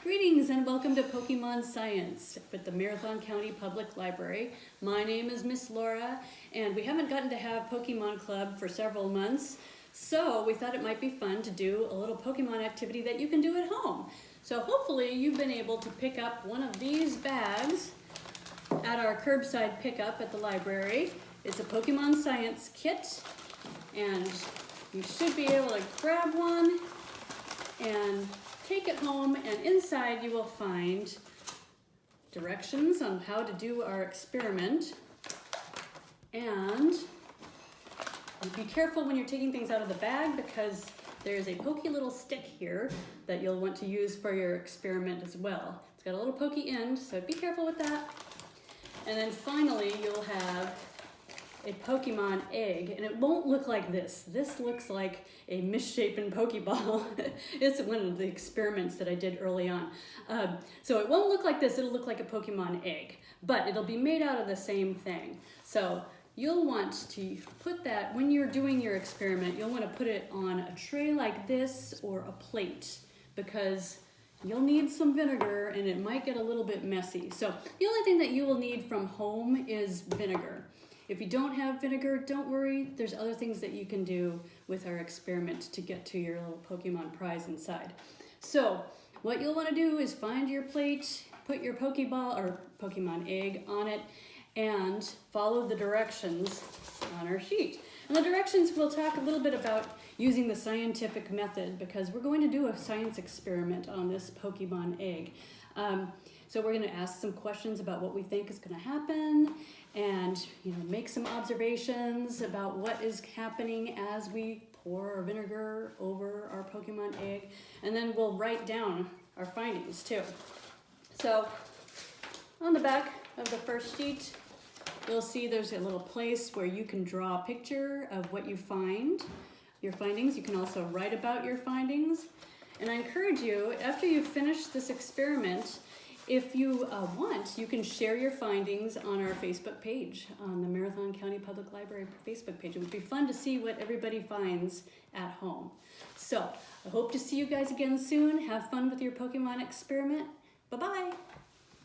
Greetings and welcome to Pokemon Science with the Marathon County Public Library. My name is Miss Laura and we haven't gotten to have Pokemon Club for several months, so we thought it might be fun to do a little Pokemon activity that you can do at home. So hopefully you've been able to pick up one of these bags at our curbside pickup at the library. It's a Pokemon Science kit and you should be able to grab one and take it home, and inside you will find directions on how to do our experiment. And be careful when you're taking things out of the bag because there's a pokey little stick here that you'll want to use for your experiment as well. It's got a little pokey end, so be careful with that. And then finally you'll have a Pokemon egg, and it won't look like this. This looks like a misshapen Pokeball. It's one of the experiments that I did early on. So it won't look like this, it'll look like a Pokemon egg, but it'll be made out of the same thing. So you'll want to put that, when you're doing your experiment, you'll want to put it on a tray like this or a plate because you'll need some vinegar and it might get a little bit messy. So the only thing that you will need from home is vinegar. If you don't have vinegar, don't worry. There's other things that you can do with our experiment to get to your little Pokemon prize inside. So what you'll want to do is find your plate, put your Pokeball or Pokemon egg on it, and follow the directions on our sheet. And the directions, we'll talk a little bit about using the scientific method because we're going to do a science experiment on this Pokemon egg. So we're going to ask some questions about what we think is going to happen and make some observations about what is happening as we pour our vinegar over our Pokemon egg, and then we'll write down our findings too. So on the back of the first sheet, you'll see there's a little place where you can draw a picture of what you find, your findings. You can also write about your findings. And I encourage you, after you finish this experiment, if you want, you can share your findings on our Facebook page, on the Marathon County Public Library Facebook page. It would be fun to see what everybody finds at home. So I hope to see you guys again soon. Have fun with your Pokemon experiment. Bye-bye.